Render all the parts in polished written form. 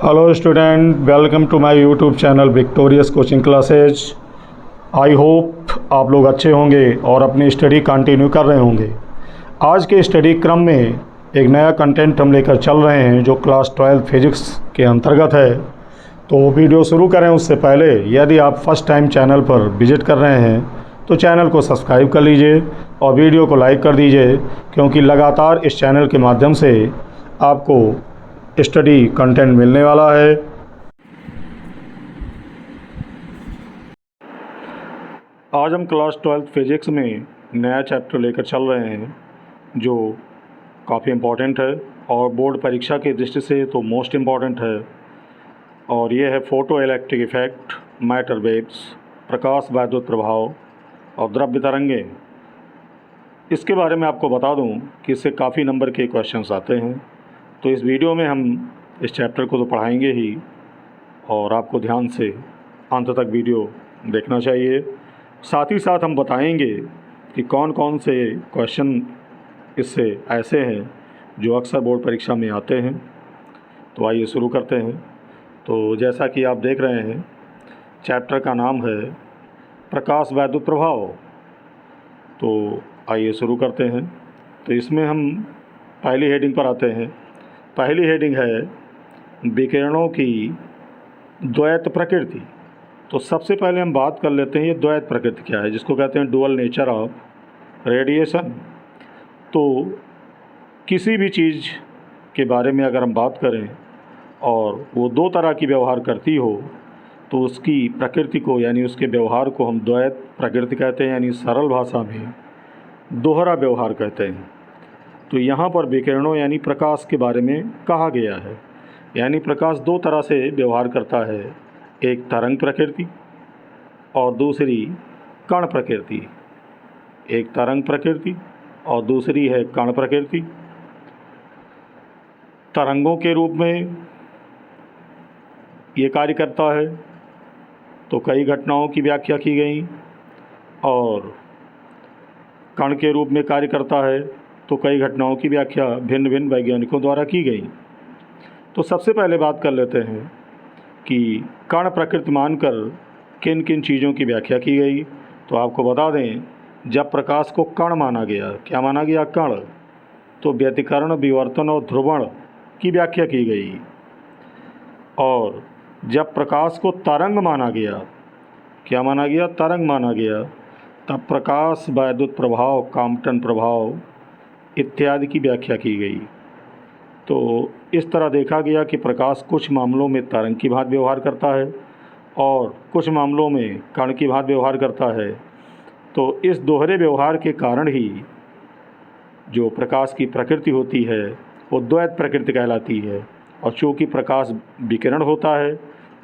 Hello student, welcome to my YouTube channel Victorious coaching classes. I hope आप लोग अच्छे होंगे और अपनी स्टडी कंटिन्यू कर रहे होंगे। आज के स्टडी क्रम में एक नया कंटेंट हम लेकर चल रहे हैं जो क्लास 12 फिजिक्स के अंतर्गत है। तो वीडियो शुरू करें उससे पहले यदि आप फर्स्ट टाइम चैनल पर विजिट कर रहे हैं तो चैनल को सब्सक्राइब कर लीजिए और वीडियो को लाइक कर दीजिए, क्योंकि लगातार इस चैनल के माध्यम से आपको स्टडी कंटेंट मिलने वाला है। आज हम क्लास 12 फिजिक्स में नया चैप्टर लेकर चल रहे हैं जो काफ़ी इम्पोर्टेंट है और बोर्ड परीक्षा की दृष्टि से तो मोस्ट इम्पॉर्टेंट है, और ये है photoelectric effect, matter waves, प्रकाश वैद्युत प्रभाव और द्रव्य तरंगें। इसके बारे में आपको बता दूं कि इससे काफ़ी नंबर के क्वेश्चंस आते हैं। तो इस वीडियो में हम इस चैप्टर को तो पढ़ाएंगे ही, और आपको ध्यान से अंत तक वीडियो देखना चाहिए। साथ ही साथ हम बताएंगे कि कौन कौन से क्वेश्चन इससे ऐसे हैं जो अक्सर बोर्ड परीक्षा में आते हैं। तो आइए शुरू करते हैं। तो जैसा कि आप देख रहे हैं, चैप्टर का नाम है प्रकाश वैद्युत प्रभाव। तो आइए शुरू करते हैं। तो इसमें हम पहली हेडिंग पर आते हैं। पहली हेडिंग है विकिरणों की द्वैत प्रकृति। तो सबसे पहले हम बात कर लेते हैं ये द्वैत प्रकृति क्या है, जिसको कहते हैं डुअल नेचर ऑफ रेडिएशन। तो किसी भी चीज़ के बारे में अगर हम बात करें और वो दो तरह की व्यवहार करती हो तो उसकी प्रकृति को यानी उसके व्यवहार को हम द्वैत प्रकृति कहते हैं, यानी सरल भाषा में दोहरा व्यवहार कहते हैं। तो यहाँ पर विकिरणों यानी प्रकाश के बारे में कहा गया है, यानी प्रकाश दो तरह से व्यवहार करता है, एक तरंग प्रकृति और दूसरी कण प्रकृति। एक तरंग प्रकृति और दूसरी है कण प्रकृति। तरंगों के रूप में ये कार्य करता है तो कई घटनाओं की व्याख्या की गई, और कण के रूप में कार्य करता है तो कई घटनाओं की व्याख्या भिन्न भिन्न वैज्ञानिकों द्वारा की गई। तो सबसे पहले बात कर लेते हैं कि कण प्रकृति मानकर किन किन चीज़ों की व्याख्या की गई। तो आपको बता दें, जब प्रकाश को कण माना गया, क्या माना गया? कण। तो व्यतिकरण, विवर्तन और ध्रुवण की व्याख्या की गई। और जब प्रकाश को तरंग माना गया, क्या माना गया? तरंग माना गया। तब प्रकाश वैद्युत प्रभाव, कॉम्पटन प्रभाव इत्यादि की व्याख्या की गई। तो इस तरह देखा गया कि प्रकाश कुछ मामलों में तरंग की भांति व्यवहार करता है और कुछ मामलों में कण की भांति व्यवहार करता है। तो इस दोहरे व्यवहार के कारण ही जो प्रकाश की प्रकृति होती है वो द्वैत प्रकृति कहलाती है। और चूँकि प्रकाश विकिरण होता है,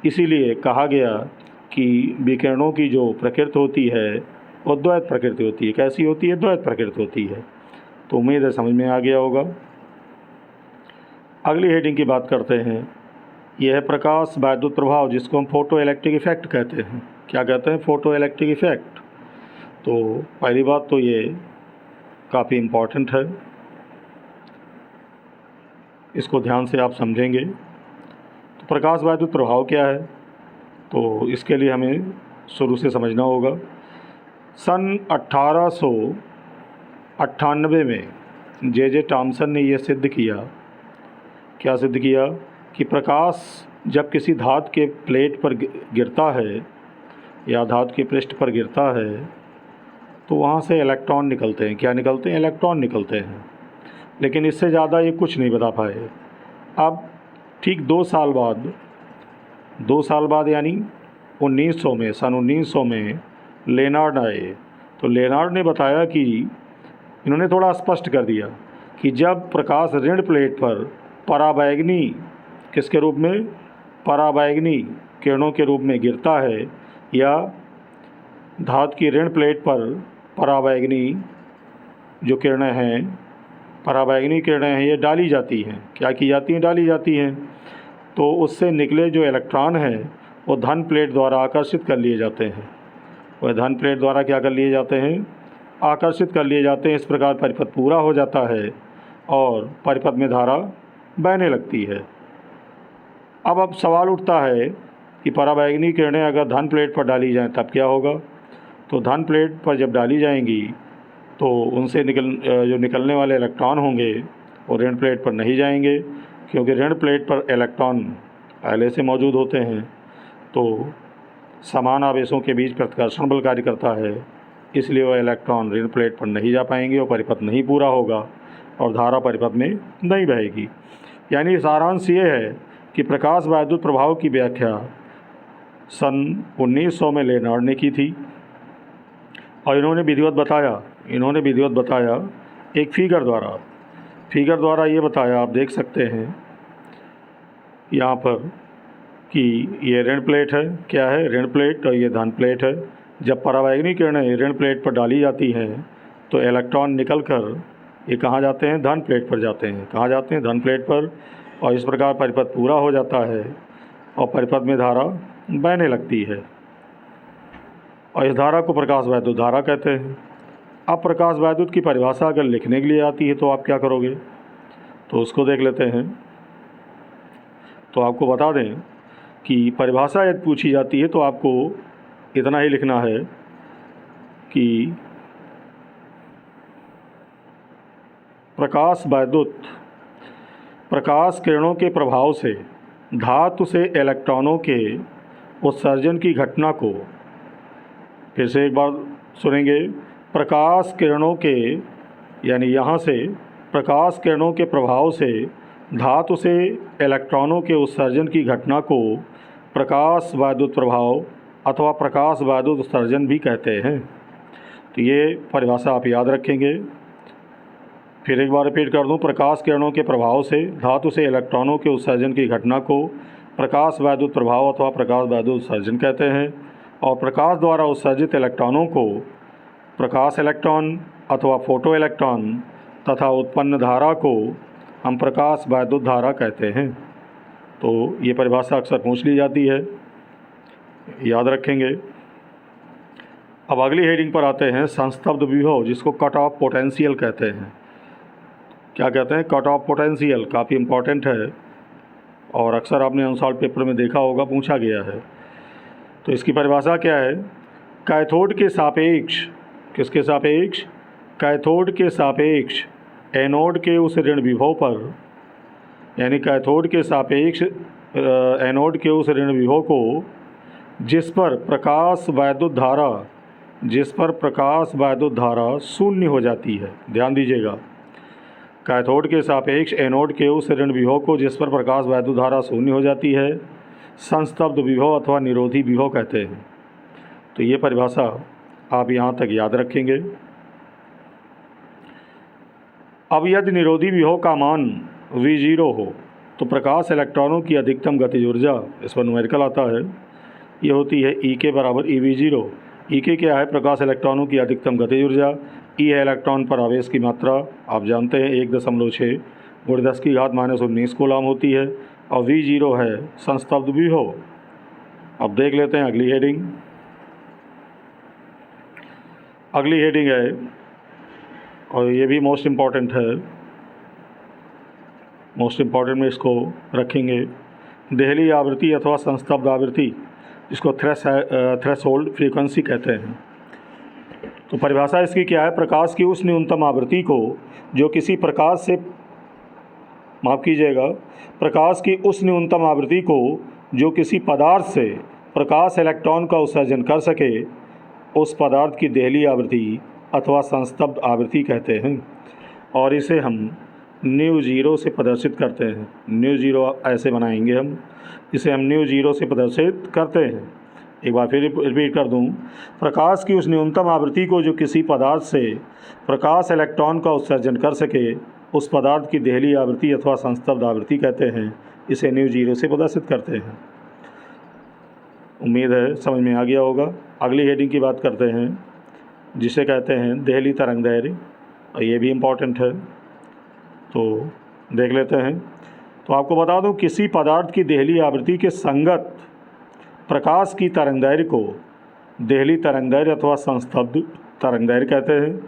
इसीलिए कहा गया कि विकिरणों की जो प्रकृति होती है वो द्वैत प्रकृति होती है। कैसी होती है? द्वैत प्रकृति होती है। तो उम्मीद है समझ में आ गया होगा। अगली हेडिंग की बात करते हैं। यह है प्रकाश वैद्युत प्रभाव, जिसको हम फोटो इलेक्ट्रिक इफ़ेक्ट कहते हैं। क्या कहते हैं? Photo electric effect. तो पहली बात तो ये काफ़ी इम्पॉर्टेंट है, इसको ध्यान से आप समझेंगे। तो प्रकाश वैद्युत प्रभाव क्या है, तो इसके लिए हमें शुरू से समझना होगा। सन 1898 में जे टॉमसन ने यह सिद्ध किया। क्या सिद्ध किया? कि प्रकाश जब किसी धातु के प्लेट पर गिरता है या धातु के पृष्ठ पर गिरता है तो वहाँ से इलेक्ट्रॉन निकलते हैं। क्या निकलते हैं? इलेक्ट्रॉन निकलते हैं। लेकिन इससे ज़्यादा ये कुछ नहीं बता पाए। अब ठीक 2 साल बाद यानी 1900 में, सन 1900 में लेनार्ड आए। तो लेनार्ड ने बताया कि इन्होंने थोड़ा स्पष्ट कर दिया कि जब प्रकाश ऋण प्लेट पर पराबैंगनी, किसके रूप में? पराबैंगनी किरणों के रूप में गिरता है, या धातु की ऋण प्लेट पर पराबैंगनी जो किरणें हैं, पराबैंगनी किरणें हैं, ये डाली जाती हैं। क्या की जाती हैं? डाली जाती हैं। तो उससे निकले जो इलेक्ट्रॉन हैं वो धन प्लेट द्वारा आकर्षित कर लिए जाते हैं। वह धन प्लेट द्वारा क्या कर लिए जाते हैं? आकर्षित कर लिए जाते हैं। इस प्रकार परिपथ पूरा हो जाता है और परिपथ में धारा बहने लगती है। अब सवाल उठता है कि पराबैंगनी किरणें अगर धन प्लेट पर डाली जाएं तब क्या होगा। तो धन प्लेट पर जब डाली जाएंगी तो उनसे जो निकलने वाले इलेक्ट्रॉन होंगे वो ऋण प्लेट पर नहीं जाएंगे, क्योंकि ऋण प्लेट पर इलेक्ट्रॉन पहले से मौजूद होते हैं। तो समान आवेशों के बीच प्रतिकर्षण बल कार्य करता है, इसलिए वह इलेक्ट्रॉन ऋण प्लेट पर नहीं जा पाएंगे और परिपथ नहीं पूरा होगा और धारा परिपथ में नहीं बहेगी। यानी सारांश ये है कि प्रकाश वैद्युत प्रभाव की व्याख्या सन 1900 में लेनार्ड ने की थी और इन्होंने विधिवत बताया एक फिगर द्वारा ये बताया, आप देख सकते हैं यहाँ पर कि ये ऋण प्लेट है, क्या है, ऋण प्लेट, और ये धन प्लेट है। जब पराबैंगनी किरणें ऋण प्लेट पर डाली जाती हैं तो इलेक्ट्रॉन निकलकर ये कहाँ जाते हैं, धन प्लेट पर जाते हैं। कहाँ जाते हैं, धन प्लेट पर, और इस प्रकार परिपथ पूरा हो जाता है और परिपथ में धारा बहने लगती है और इस धारा को प्रकाश वैद्युत धारा कहते हैं। अब प्रकाश वैद्युत की परिभाषा अगर लिखने के लिए आती है तो आप क्या करोगे, तो उसको देख लेते हैं। तो आपको बता दें कि परिभाषा यदि पूछी जाती है तो आपको इतना ही लिखना है कि प्रकाश वैद्युत प्रकाश किरणों के प्रभाव से धातु से इलेक्ट्रॉनों के उत्सर्जन की घटना को, फिर से एक बार सुनेंगे, प्रकाश किरणों के, यानी यहाँ से प्रकाश किरणों के प्रभाव से धातु से इलेक्ट्रॉनों के उत्सर्जन की घटना को प्रकाश वैद्युत प्रभाव अथवा प्रकाश वैद्युत उत्सर्जन भी कहते हैं। तो ये परिभाषा आप याद रखेंगे। फिर एक बार रिपीट कर दूं, प्रकाश किरणों के प्रभाव से धातु से इलेक्ट्रॉनों के उत्सर्जन की घटना को प्रकाश वैद्युत प्रभाव अथवा प्रकाश वैद्युत उत्सर्जन कहते हैं और प्रकाश द्वारा उत्सर्जित इलेक्ट्रॉनों को प्रकाश इलेक्ट्रॉन अथवा फोटो इलेक्ट्रॉन तथा उत्पन्न धारा को हम प्रकाश वैद्युत धारा कहते हैं। तो ये परिभाषा अक्सर पूछ ली जाती है, याद रखेंगे। अब अगली हेडिंग पर आते हैं, संस्तब्ध विभव, जिसको कट ऑफ पोटेंशियल कहते हैं। क्या कहते हैं, कट ऑफ पोटेंशियल, काफ़ी इम्पॉर्टेंट है और अक्सर आपने अनसॉल्व पेपर में देखा होगा, पूछा गया है। तो इसकी परिभाषा क्या है, कैथोड के सापेक्ष, किसके सापेक्ष, कैथोड के सापेक्ष एनोड के उस ऋण विभव पर, यानी कैथोड के सापेक्ष एनोड के उस ऋण विभव को जिस पर प्रकाश वैद्युत धारा शून्य हो जाती है। ध्यान दीजिएगा, कैथोड के सापेक्ष एनोड के उस ऋण विभव को जिस पर प्रकाश वैद्युत धारा शून्य हो जाती है, संस्तब्ध विभव अथवा निरोधी विभव कहते हैं। तो ये परिभाषा आप यहाँ तक याद रखेंगे। अब यदि निरोधी विभव का मान V0 हो तो प्रकाश इलेक्ट्रॉनों की अधिकतम गतिज ऊर्जा, इस पर न्यूमेरिकल आता है, ये होती है E बराबर EV0। E क्या है, प्रकाश इलेक्ट्रॉनों की अधिकतम गतिज ऊर्जा। E है इलेक्ट्रॉन पर आवेश की मात्रा, आप जानते हैं 1.6 × 10⁻⁻19 कूलम होती है और V0 है संस्तब्ध विभव। अब देख लेते हैं अगली हेडिंग। अगली हेडिंग है और ये भी मोस्ट इम्पॉर्टेंट है, मोस्ट इम्पॉर्टेंट में इसको रखेंगे, देहली आवृत्ति अथवा संस्तब्ध आवृत्ति, जिसको थ्रेशोल्ड फ्रीक्वेंसी कहते हैं। तो परिभाषा इसकी क्या है, प्रकाश की उस न्यूनतम आवृत्ति को जो किसी प्रकाश से, माफ़ कीजिएगा, प्रकाश की उस न्यूनतम आवृत्ति को जो किसी पदार्थ से प्रकाश इलेक्ट्रॉन का उत्सर्जन कर सके, उस पदार्थ की देहली आवृत्ति अथवा संस्तब्ध आवृत्ति कहते हैं और इसे हम μ0 से प्रदर्शित करते हैं। μ0 ऐसे बनाएंगे हम, इसे हम μ0 से प्रदर्शित करते हैं। एक बार फिर रिपीट कर दूं, प्रकाश की उस न्यूनतम आवृत्ति को जो किसी पदार्थ से प्रकाश इलेक्ट्रॉन का उत्सर्जन कर सके, उस पदार्थ की देहली आवृत्ति अथवा संस्तब्ध आवृत्ति कहते हैं, इसे μ0 से प्रदर्शित करते हैं। उम्मीद है समझ में आ गया होगा। अगली हेडिंग की बात करते हैं, जिसे कहते हैं देहली तरंगदैर्घ्य, और ये भी इम्पॉर्टेंट है, तो देख लेते हैं। तो आपको बता दूं, किसी पदार्थ की देहली आवृत्ति के संगत प्रकाश की तरंगदैर्घ्य को देहली तरंगदैर्घ्य अथवा संस्तब्ध तरंगदैर्घ्य कहते हैं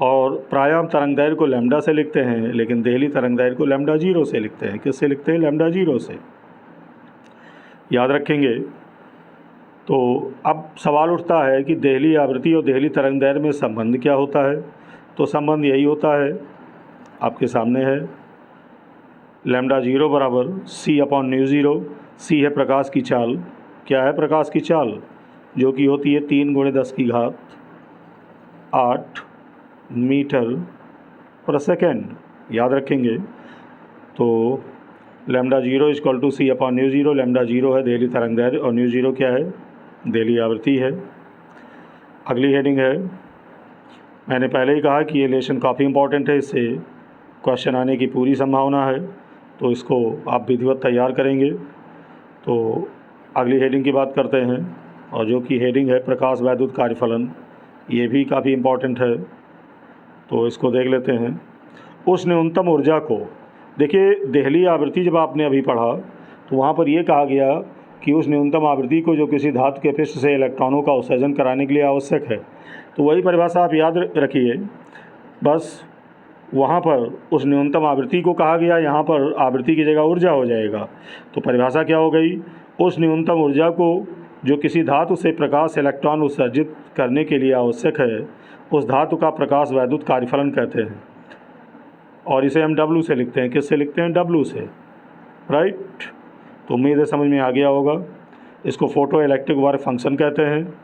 और प्रायः हम तरंग दैर्घ्य को लैम्डा से लिखते हैं, लेकिन देहली तरंग दैर्घ्य को लैम्डा 0 से लिखते हैं। किससे लिखते हैं? लैम्डा 0 से, याद रखेंगे। तो अब सवाल उठता है कि देहली आवृत्ति और देहली तरंग दैर्घ्य में संबंध क्या होता है? तो संबंध यही होता है, आपके सामने है, लैम्डा 0 बराबर c/μ0। c है प्रकाश की चाल। क्या है प्रकाश की चाल? जो कि होती है 3 × 10⁸ मीटर पर सेकेंड, याद रखेंगे। तो लैम्डा 0 = c/μ0। लैम्डा 0 है देहली तरंग दैर्घ्य और μ0 क्या है? देहली आवृत्ति है। अगली हेडिंग है, मैंने पहले ही कहा कि ये रिलेशन काफ़ी इंपॉर्टेंट है, इससे क्वेश्चन आने की पूरी संभावना है, तो इसको आप विधिवत तैयार करेंगे। तो अगली हेडिंग की बात करते हैं, और जो कि हेडिंग है प्रकाश वैद्युत कार्यफलन। ये भी काफ़ी इंपॉर्टेंट है, तो इसको देख लेते हैं। उस न्यूनतम ऊर्जा को, देखिए देहली आवृत्ति जब आपने अभी पढ़ा तो वहाँ पर यह कहा गया कि उस न्यूनतम आवृत्ति को जो किसी धातु के पृष्ठ से इलेक्ट्रॉनों का उत्सर्जन कराने के लिए आवश्यक है। तो वही परिभाषा आप याद रखिए, बस वहाँ पर उस न्यूनतम आवृत्ति को कहा गया, यहाँ पर आवृत्ति की जगह ऊर्जा हो जाएगा। तो परिभाषा क्या हो गई? उस न्यूनतम ऊर्जा को जो किसी धातु से प्रकाश इलेक्ट्रॉन उत्सर्जित करने के लिए आवश्यक है, उस धातु का प्रकाश वैद्युत कार्यफलन कहते हैं। और इसे हम W से लिखते हैं। किससे लिखते हैं? W से, राइट। तो उम्मीद है समझ में आ गया होगा। इसको फोटो इलेक्ट्रिक वर्क फंक्शन कहते हैं।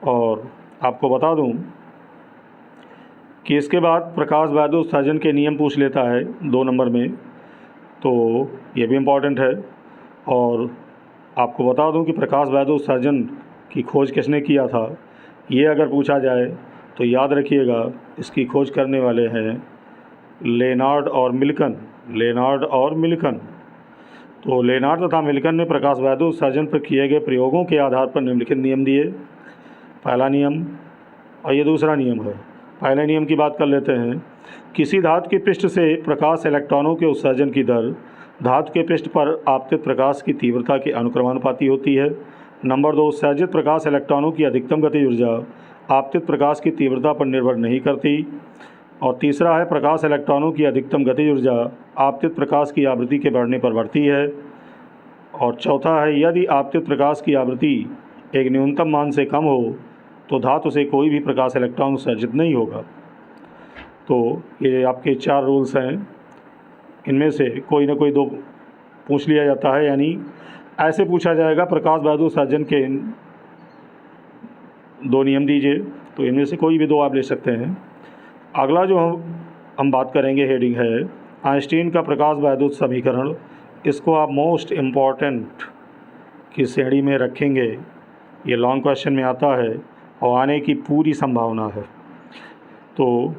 और आपको बता दूं कि इसके बाद प्रकाश वैद्युत उत्सर्जन के नियम पूछ लेता है 2 नंबर में, तो ये भी इम्पॉर्टेंट है। और आपको बता दूं कि प्रकाश वैद्युत उत्सर्जन की खोज किसने किया था, ये अगर पूछा जाए तो याद रखिएगा, इसकी खोज करने वाले हैं लेनार्ड और मिल्कन। लेनार्ड और मिल्कन। तो लेनार्ड तथा मिल्कन ने प्रकाश वैद्युत उत्सर्जन पर किए गए प्रयोगों के आधार पर निम्नलिखित नियम दिए। पहला नियम, और ये दूसरा नियम है। पहले नियम की बात कर लेते हैं। किसी धातु के पृष्ठ से प्रकाश इलेक्ट्रॉनों के उत्सर्जन की दर धातु के पृष्ठ पर आपतित प्रकाश की तीव्रता के अनुक्रमानुपाती होती है। नंबर 2, उत्सर्जित प्रकाश इलेक्ट्रॉनों की अधिकतम गतिज ऊर्जा आपतित प्रकाश की तीव्रता पर निर्भर नहीं करती। और तीसरा है, प्रकाश इलेक्ट्रॉनों की अधिकतम गतिज ऊर्जा आपतित प्रकाश की आवृत्ति के बढ़ने पर बढ़ती है। और चौथा है, यदि आपतित प्रकाश की आवृत्ति एक न्यूनतम मान से कम हो तो धातु से कोई भी प्रकाश इलेक्ट्रॉन उत्सर्जित नहीं होगा। तो ये आपके 4 रूल्स हैं, इनमें से कोई ना कोई 2 पूछ लिया जाता है, यानी ऐसे पूछा जाएगा प्रकाश वैद्युत उत्सर्जन के 2 नियम दीजिए, तो इनमें से कोई भी 2 आप ले सकते हैं। अगला जो हम बात करेंगे हेडिंग है आइंस्टीन का प्रकाश वैद्युत समीकरण। इसको आप मोस्ट इम्पॉर्टेंट की श्रेणी में रखेंगे, ये लॉन्ग क्वेश्चन में आता है और आने की पूरी संभावना है। तो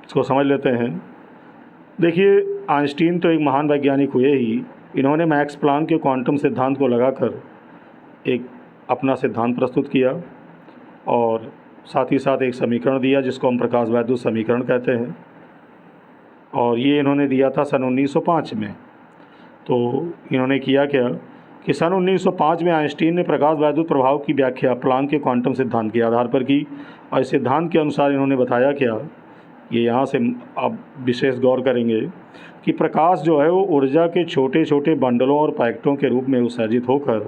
इसको समझ लेते हैं। देखिए, आइंस्टीन तो एक महान वैज्ञानिक हुए ही, इन्होंने मैक्स प्लांक के क्वांटम सिद्धांत को लगाकर एक अपना सिद्धांत प्रस्तुत किया और साथ ही साथ एक समीकरण दिया जिसको हम प्रकाश वैद्युत समीकरण कहते हैं। और ये इन्होंने दिया था सन 1905 में। तो इन्होंने किया क्या कि सन 1905 में आइंस्टीन ने प्रकाश वैद्युत प्रभाव की व्याख्या प्लांक के क्वांटम सिद्धांत के आधार पर की। और इस सिद्धांत के अनुसार इन्होंने बताया क्या, ये यहाँ से आप विशेष गौर करेंगे कि प्रकाश जो है वो ऊर्जा के छोटे छोटे बंडलों और पैकेटों के रूप में उत्सर्जित होकर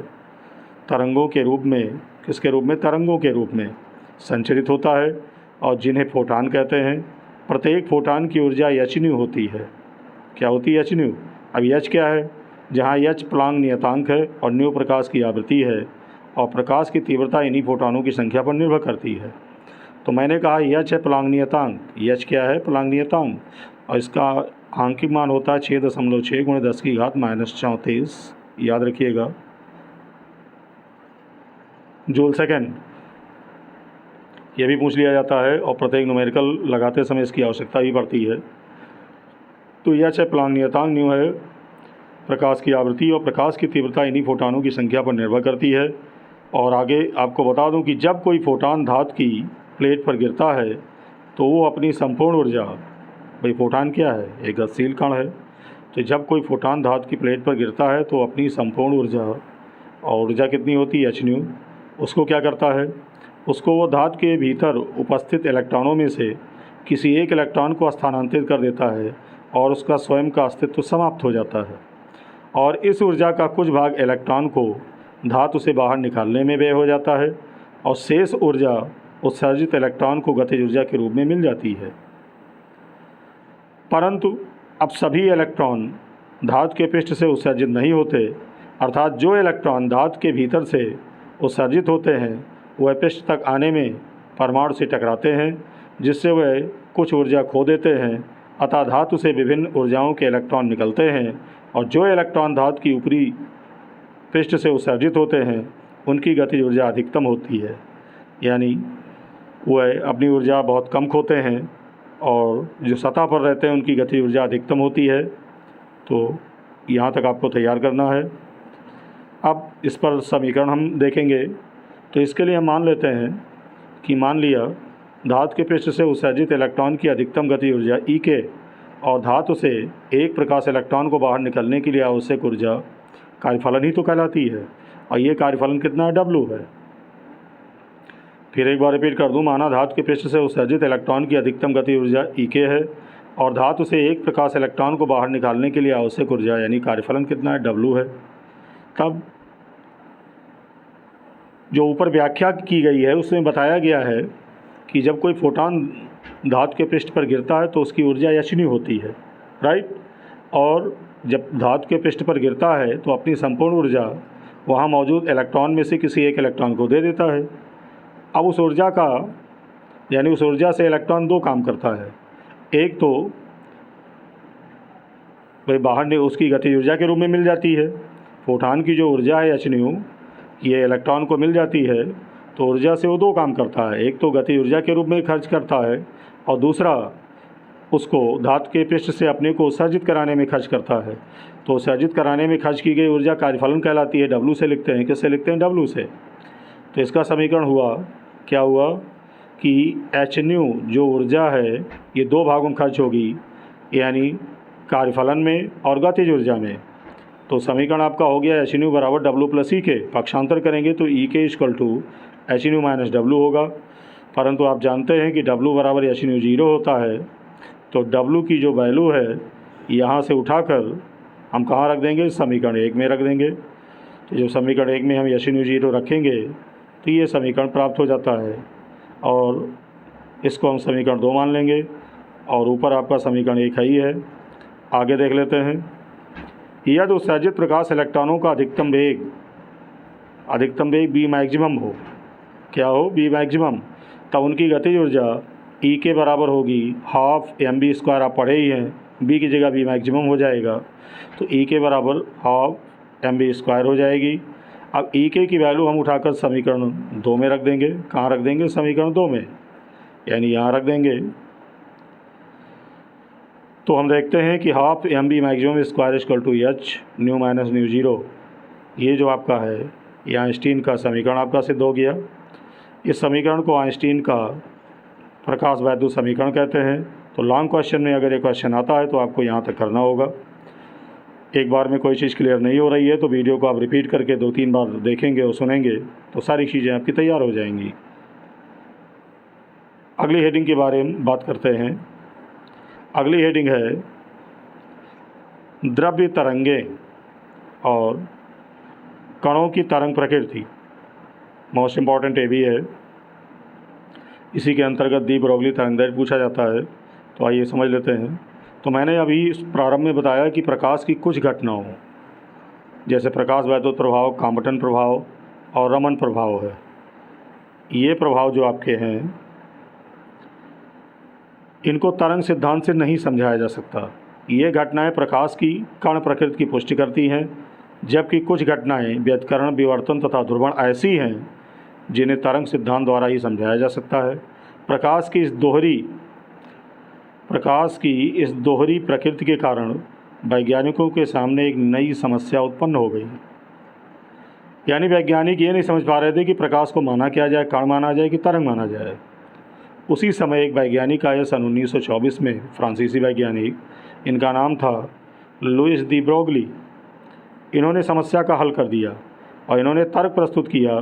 तरंगों के रूप में, किसके रूप में? तरंगों के रूप में संचरित होता है, और जिन्हें फोटान कहते हैं। प्रत्येक फोटान की ऊर्जा hν होती है। क्या होती है hν? अब h क्या है? जहाँ h प्लांक नियतांक है और ν प्रकाश की आवृत्ति है, और प्रकाश की तीव्रता इन्हीं फोटानों की संख्या पर निर्भर करती है। तो मैंने कहा h है प्लांक नियतांक। h क्या है? प्लांक नियतांक। और इसका आंकिक मान होता है 6.6 × 10⁻34। याद रखिएगा, जूल सेकेंड। ये भी पूछ लिया जाता है और प्रत्येक न्यूमेरिकल लगाते समय इसकी आवश्यकता भी पड़ती है। तो यह है प्लांक नियतांक, न्यू है प्रकाश की आवृत्ति, और प्रकाश की तीव्रता इन्हीं फोटानों की संख्या पर निर्भर करती है। और आगे आपको बता दूं कि जब कोई फोटान धातु की प्लेट पर गिरता है तो वो अपनी संपूर्ण ऊर्जा, भाई फोटान क्या है? एक गतिशील कण है। तो जब कोई फोटान धातु की प्लेट पर गिरता है तो अपनी संपूर्ण ऊर्जा, और ऊर्जा कितनी होती है? hν। उसको क्या करता है? उसको वो धातु के भीतर उपस्थित इलेक्ट्रॉनों में से किसी एक इलेक्ट्रॉन को स्थानांतरित कर देता है और उसका स्वयं का अस्तित्व समाप्त हो जाता है, और इस ऊर्जा का कुछ भाग इलेक्ट्रॉन को धातु से बाहर निकालने में व्यय हो जाता है और शेष ऊर्जा उत्सर्जित इलेक्ट्रॉन को गतिज ऊर्जा के रूप में मिल जाती है। परंतु अब सभी इलेक्ट्रॉन धातु के पृष्ठ से उत्सर्जित नहीं होते, अर्थात जो इलेक्ट्रॉन धातु के भीतर से उत्सर्जित होते हैं वह पृष्ठ तक आने में परमाणु से टकराते हैं, जिससे वह कुछ ऊर्जा खो देते हैं। अतः धातु से विभिन्न ऊर्जाओं के इलेक्ट्रॉन निकलते हैं और जो इलेक्ट्रॉन धातु की ऊपरी पृष्ठ से उत्सर्जित होते हैं उनकी गतिज ऊर्जा अधिकतम होती है, यानी वह अपनी ऊर्जा बहुत कम खोते हैं और जो सतह पर रहते हैं उनकी गतिज ऊर्जा अधिकतम होती है। तो यहाँ तक आपको तैयार करना है। अब इस पर समीकरण हम देखेंगे। तो इसके लिए हम मान लेते हैं कि मान लिया धातु के पृष्ठ से उत्सर्जित इलेक्ट्रॉन की अधिकतम गतिज ऊर्जा E के और धातु से एक प्रकाश इलेक्ट्रॉन को बाहर निकलने के लिए आवश्यक ऊर्जा कार्यफलन ही तो कहलाती है, और ये कार्यफलन कितना है, W है। फिर एक बार रिपीट कर दूं, माना धातु के पृष्ठ से उत्सर्जित इलेक्ट्रॉन की अधिकतम गतिज ऊर्जा E के है और धातु से एक प्रकाश इलेक्ट्रॉन को बाहर निकालने के लिए आवश्यक ऊर्जा यानी कार्यफलन कितना है, W है। तब जो ऊपर व्याख्या की गई है उसमें बताया गया है कि जब कोई फोटॉन धातु के पृष्ठ पर गिरता है तो उसकी ऊर्जा h होती है, राइट। और जब धातु के पृष्ठ पर गिरता है तो अपनी संपूर्ण ऊर्जा वहाँ मौजूद इलेक्ट्रॉन में से किसी एक इलेक्ट्रॉन को दे देता है। अब उस ऊर्जा का यानी उस ऊर्जा से इलेक्ट्रॉन दो काम करता है। एक तो वह बाहर उसकी गतिज ऊर्जा के रूप में मिल जाती है। फोटॉन की जो ऊर्जा है h ये इलेक्ट्रॉन को मिल जाती है, तो ऊर्जा से वो दो काम करता है। एक तो गतिज ऊर्जा के रूप में खर्च करता है और दूसरा उसको धातु के पृष्ठ से अपने को उत्सर्जित कराने में खर्च करता है। तो उत्सर्जित कराने में खर्च की गई ऊर्जा कार्यफलन कहलाती है। W से लिखते हैं, किससे लिखते हैं, W से। तो इसका समीकरण हुआ, क्या हुआ कि h जो ऊर्जा है ये दो भागों में खर्च होगी, यानी कार्यफलन में और गतिज ऊर्जा में। तो समीकरण आपका हो गया h बराबर W प्लस E के। पक्षांतर करेंगे तो E के equal to h minus W होगा। परंतु आप जानते हैं कि W बराबर h 0 होता है, तो W की जो वैल्यू है यहाँ से उठाकर हम कहाँ रख देंगे, समीकरण 1 में रख देंगे। तो जब समीकरण 1 में हम h 0 रखेंगे तो ये समीकरण प्राप्त हो जाता है और इसको हम समीकरण 2 मान लेंगे और ऊपर आपका समीकरण 1 ही है। आगे देख लेते हैं। यदि उत्सर्जित प्रकाश इलेक्ट्रॉनों का अधिकतम वेग बी मैक्सिमम हो, क्या हो, बी मैक्सिमम, तब उनकी गतिज ऊर्जा E के बराबर होगी हाफ mv²। आप पढ़े ही हैं, B की जगह बी मैक्सिमम हो जाएगा, तो E के बराबर हाफ mv² हो जाएगी। अब E के की वैल्यू हम उठाकर समीकरण 2 में रख देंगे। कहाँ रख देंगे, समीकरण 2 में, यानी यहाँ रख देंगे। तो हम देखते हैं कि half mv maximum square equal to h nu minus nu 0। ये जो आपका है ये आइंस्टीन का समीकरण आपका सिद्ध हो गया। इस समीकरण को आइंस्टीन का प्रकाश वैद्युत समीकरण कहते हैं। तो लॉन्ग क्वेश्चन में अगर ये क्वेश्चन आता है तो आपको यहाँ तक करना होगा। एक बार में कोई चीज़ क्लियर नहीं हो रही है तो वीडियो को आप रिपीट करके 2-3 बार देखेंगे और सुनेंगे तो सारी चीज़ें आपकी तैयार हो जाएंगी। अगली हेडिंग के बारे में बात करते हैं। अगली हेडिंग है द्रव्य तरंगें और कणों की तरंग प्रकृति। मोस्ट इम्पॉर्टेंट ये भी है। इसी के अंतर्गत दी ब्रोगली तरंगदैर्घ्य पूछा जाता है। तो आइए समझ लेते हैं। तो मैंने अभी प्रारंभ में बताया कि प्रकाश की कुछ घटनाओं जैसे प्रकाश वैद्युत प्रभाव, काम्पटन प्रभाव और रमन प्रभाव है। ये प्रभाव जो आपके हैं इनको तरंग सिद्धांत से नहीं समझाया जा सकता। ये घटनाएं प्रकाश की कण प्रकृति की पुष्टि करती हैं, जबकि कुछ घटनाएं व्यतिकरण, विवर्तन तथा ध्रुवण ऐसी हैं जिन्हें तरंग सिद्धांत द्वारा ही समझाया जा सकता है। प्रकाश की इस दोहरी प्रकृति के कारण वैज्ञानिकों के सामने एक नई समस्या उत्पन्न हो गई। यानी वैज्ञानिक ये नहीं समझ पा रहे थे कि प्रकाश को माना क्या जाए, कण माना जाए कि तरंग माना जाए। उसी समय एक वैज्ञानिक आए सन 1924 में, फ्रांसीसी वैज्ञानिक, इनका नाम था लुइस दी ब्रोगली। इन्होंने समस्या का हल कर दिया और इन्होंने तर्क प्रस्तुत किया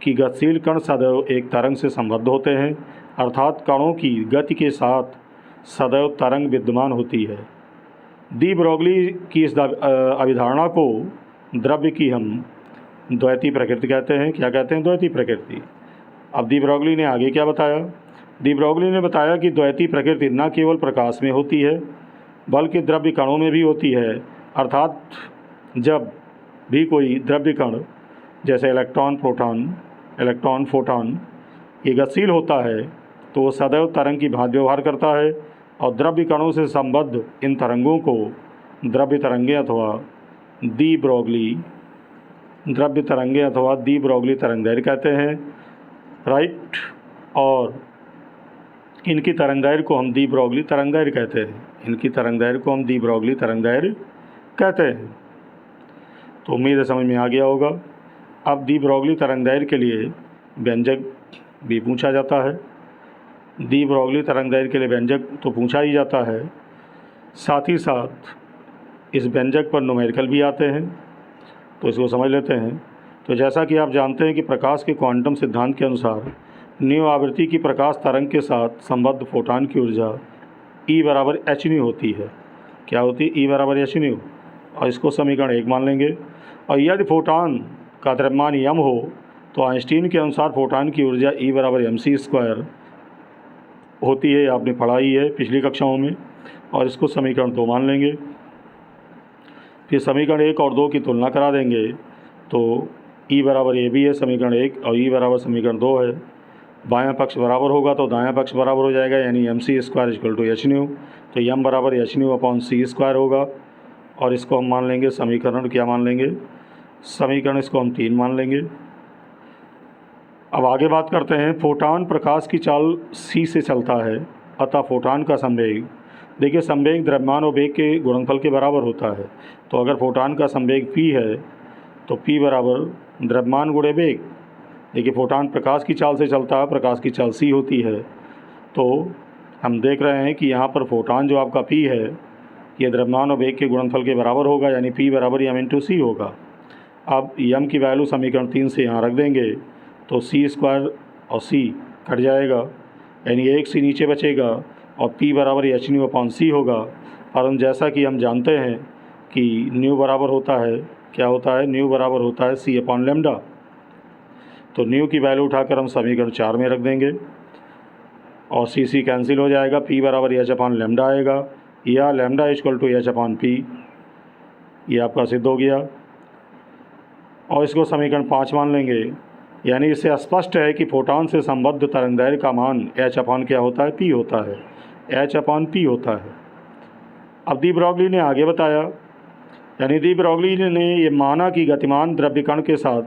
कि गतिशील कण सदैव एक तरंग से संबद्ध होते हैं, अर्थात कणों की गति के साथ सदैव तरंग विद्यमान होती है। डी ब्रोगली की इस अभिधारणा को द्रव्य की हम द्वैती प्रकृति कहते हैं। क्या कहते हैं? द्वैती प्रकृति। अब डी ब्रोगली ने आगे क्या बताया? डी ब्रोगली ने बताया कि द्वैती प्रकृति न केवल प्रकाश में होती है बल्कि द्रव्य कणों में भी होती है। अर्थात जब भी कोई द्रव्य कण जैसे इलेक्ट्रॉन, फोटॉन ये गतिशील होता है तो वो सदैव तरंग की भांति व्यवहार करता है और द्रव्य कणों से संबद्ध इन तरंगों को द्रव्य तरंगें अथवा डी ब्रोगली तरंगदैर्घ्य कहते हैं। राइट। और इनकी तरंगदैर्घ्य को हम डी ब्रोगली तरंगदैर्घ्य कहते हैं। तो उम्मीद है समझ में आ गया होगा। अब डी ब्रोगली तरंगदैर्घ्य के लिए व्यंजक भी पूछा जाता है। डी ब्रोगली तरंगदैर्घ्य के लिए व्यंजक तो पूछा ही जाता है, साथ ही साथ इस व्यंजक पर न्यूमेरिकल भी आते हैं। तो इसको समझ लेते हैं। तो जैसा कि आप जानते हैं कि प्रकाश के क्वांटम सिद्धांत के अनुसार न्यू आवृत्ति की प्रकाश तरंग के साथ संबद्ध फोटॉन की ऊर्जा E बराबर h न्यू होती है। क्या होती है? E बराबर h न्यू। और इसको समीकरण 1 मान लेंगे। और यदि फोटॉन का द्रव्यमान m हो तो आइंस्टीन के अनुसार फोटॉन की ऊर्जा E बराबर mc² होती है। आपने पढ़ा ही है पिछली कक्षाओं में। और इसको समीकरण 2 मान लेंगे। फिर समीकरण 1 और 2 की तुलना करा देंगे तो E बराबर AB है समीकरण 1 और E बराबर समीकरण 2 है। बायां पक्ष बराबर होगा तो दायां पक्ष बराबर हो जाएगा, यानी mc² = h न्यू। तो m बराबर h न्यू अपॉन c² होगा। और इसको हम मान लेंगे समीकरण क्या मान लेंगे? समीकरण इसको हम 3 मान लेंगे। अब आगे बात करते हैं। फोटॉन प्रकाश की चाल c से चलता है, अतः फोटॉन का संवेग, देखिए संवेग द्रव्यमान और वेग के गुणनफल के बराबर होता है। तो अगर फोटॉन का संवेग p है तो p बराबर द्रव्यमान गुणे वेग। देखिए फोटॉन प्रकाश की चाल से चलता है, प्रकाश की चाल c होती है। तो हम देख रहे हैं कि यहाँ पर फोटॉन जो आपका p है ये द्रव्यमान और वेग के गुणनफल के बराबर होगा, यानी p बराबर m × c होगा। अब m की वैल्यू समीकरण 3 से यहाँ रख देंगे तो c² और c कट जाएगा, यानी एक c नीचे बचेगा और p बराबर h न्यू अपॉन c होगा। परंतु जैसा कि हम जानते हैं कि न्यू बराबर होता है, क्या होता है? न्यू बराबर होता है c अपॉन लेमडा। तो न्यू की वैल्यू उठाकर हम समीकरण 4 में रख देंगे और c कैंसिल हो जाएगा, p बराबर h अपॉन लेमडा आएगा या लेमडा = h अपॉन p। ये आपका सिद्ध हो गया। और इसको समीकरण 5 मान लेंगे, यानी इससे स्पष्ट है कि फोटॉन से संबद्ध तरंगदैर्घ्य का मान h अपॉन क्या होता है? p होता है, h अपॉन p होता है। अब डी ब्रोगली ने आगे बताया, यानी डी ब्रोगली ने ये माना कि गतिमान द्रव्य कण के साथ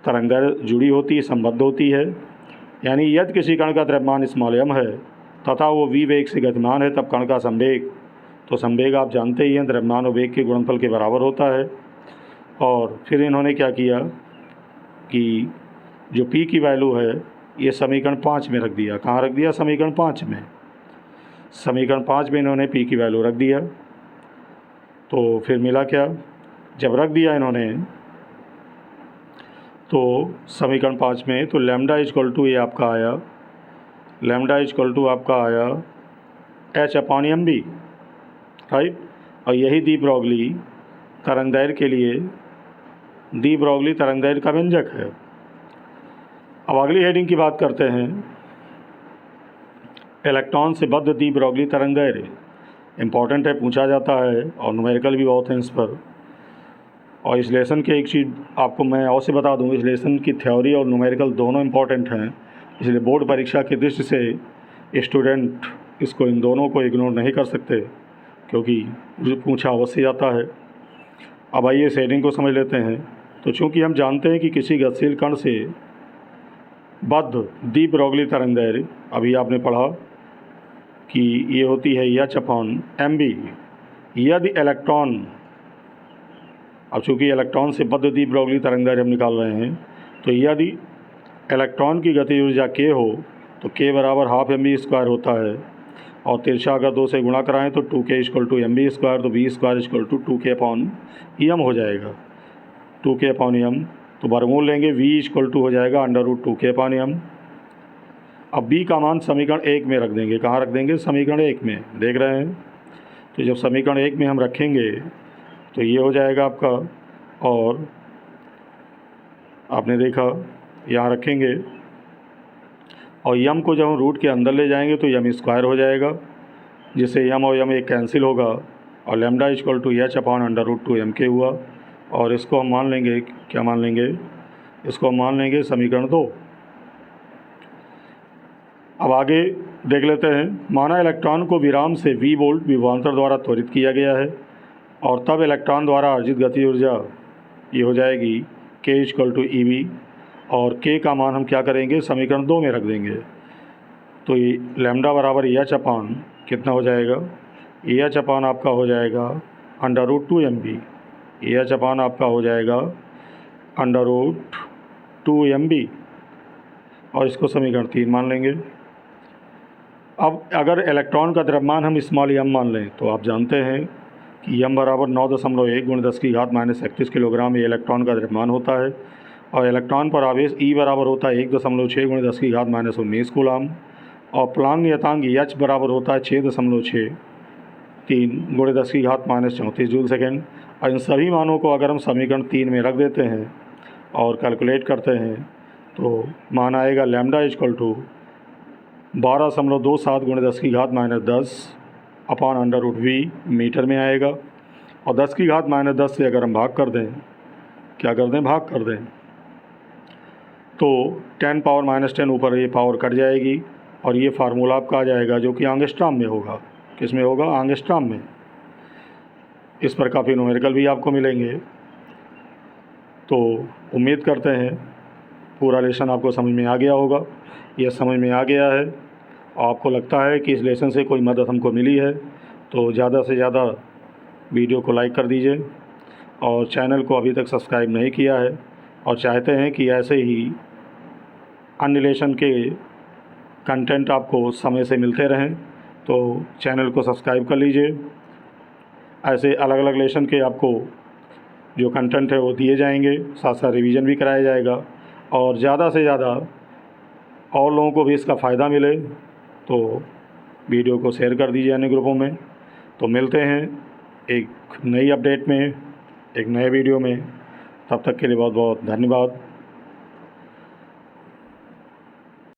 तरंगदैर्घ्य जुड़ी होती है, संबद्ध होती है। यानी यदि किसी कण का द्रव्यमान m है तथा वो v वेग से गतिमान है तब कण का संवेग, तो संवेग आप जानते ही हैं द्रव्यमान और वेग के गुणनफल के बराबर होता है। और फिर इन्होंने क्या किया कि जो p की वैल्यू है ये समीकरण 5 में रख दिया। कहाँ रख दिया? समीकरण 5 में। समीकरण 5 में इन्होंने p की वैल्यू रख दिया। तो फिर मिला क्या? जब रख दिया इन्होंने तो समीकरण 5 में, तो लेमडा = ये आपका आया, लेमडा = आपका आया h अपॉन mb। राइट। और यही डी ब्रोगली तरंगदैर्घ्य के लिए डी ब्रोगली तरंगदैर्घ्य का व्यंजक है। अब अगली हेडिंग की बात करते हैं। इलेक्ट्रॉन से बद्ध डी ब्रोगली तरंगदैर्घ्य इम्पॉर्टेंट है, पूछा जाता है और न्यूमेरिकल भी बहुत हैं इस पर। और इस लेसन के एक चीज़ आपको मैं और से बता दूं, इस लेसन की थ्योरी और न्यूमेरिकल दोनों इम्पॉर्टेंट हैं, इसलिए बोर्ड परीक्षा की दृष्टि से स्टूडेंट इसको इन दोनों को इग्नोर नहीं कर सकते, क्योंकि पूछा अवश्य जाता है। अब आइए इस हेडिंग को समझ लेते हैं। तो चूँकि हम जानते हैं कि किसी गतिशील कण से बद्ध डी ब्रोगली तरंगदैर्घ्य, अभी आपने पढ़ा कि ये होती है h अपॉन mb। यदि इलेक्ट्रॉन, अब चूँकि इलेक्ट्रॉन से बद्ध डी ब्रोगली तरंगदैर्घ्य हम निकाल रहे हैं, तो यदि इलेक्ट्रॉन की गति ऊर्जा k हो तो k बराबर ½ mv² होता है। और तिरछा अगर 2 से गुणा कराएं तो 2k = mv², तो v² = 2k अपॉन m हो जाएगा। 2k अपॉन m तो वर्गमूल लेंगे, v = हो जाएगा √2k अपॉन m। अब b का मान समीकरण 1 में रख देंगे। कहाँ रख देंगे? समीकरण 1 में, देख रहे हैं। तो जब समीकरण 1 में हम रखेंगे तो ये हो जाएगा आपका, और आपने देखा यहाँ रखेंगे, और यम को जब हम रूट के अंदर ले जाएंगे तो यम स्क्वायर हो जाएगा, जिससे यम और यम एक कैंसिल होगा, और lambda equal to H upon under root 2 हुआ। और इसको हम मान लेंगे, क्या मान लेंगे? इसको हम मान लेंगे समीकरण 2। अब आगे देख लेते हैं। माना इलेक्ट्रॉन को विराम से v वोल्ट विभवांतर द्वारा त्वरित किया गया है, और तब इलेक्ट्रॉन द्वारा अर्जित गति ऊर्जा ये हो जाएगी k इक्वल टू EV, और k का मान हम क्या करेंगे? समीकरण 2 में रख देंगे। तो ये लैम्डा बराबर एच अपान कितना हो जाएगा? एच अपान आपका हो जाएगा अंडर रूट 2mb, एच अपान आपका हो जाएगा अंडर रूट 2mb, और इसको समीकरण 3 मान लेंगे। अब अगर इलेक्ट्रॉन का द्रव्यमान हम स्मॉल एम मान लें तो आप जानते हैं कि एम बराबर 9.1 × 10⁻31 किलोग्राम ये इलेक्ट्रॉन का द्रव्यमान होता है, और इलेक्ट्रॉन पर आवेश ई बराबर होता है 1.6 × 10⁻19 कूलाम, और प्लांक नियतांक एच बराबर होता है 6.63 × 10⁻34 जूल सेकेंड। और इन सभी मानों को अगर हम समीकरण 3 में रख देते हैं और कैलकुलेट करते हैं तो मान आएगा lambda equal to 12.27 × 10⁻10 upon under root v metre में आएगा, और 10⁻10 से अगर हम भाग कर दें, क्या कर दें? भाग कर दें, तो 10⁻−10 ऊपर ये पावर कट जाएगी, और ये फार्मूला आपका आ जाएगा जो कि एंगस्ट्रॉम में होगा। किस में होगा? एंगस्ट्रॉम में। इस पर काफ़ी न्यूमेरिकल भी आपको मिलेंगे। तो उम्मीद करते हैं पूरा लेसन आपको समझ में आ गया होगा। यह समझ में आ गया है और आपको लगता है कि इस लेसन से कोई मदद हमको मिली है, तो ज़्यादा से ज़्यादा वीडियो को लाइक कर दीजिए, और चैनल को अभी तक सब्सक्राइब नहीं किया है और चाहते हैं कि ऐसे ही अन्य लेसन के कंटेंट आपको समय से मिलते रहें, तो चैनल को सब्सक्राइब कर लीजिए। ऐसे अलग अलग लेसन के आपको जो कंटेंट है वो दिए जाएंगे, साथ साथ रिवीजन भी कराया जाएगा, और ज़्यादा से ज़्यादा और लोगों को भी इसका फ़ायदा मिले तो वीडियो को शेयर कर दीजिए अन्य ग्रुपों में। तो मिलते हैं एक नई अपडेट में, एक नए वीडियो में। तब तक के लिए बहुत बहुत धन्यवाद।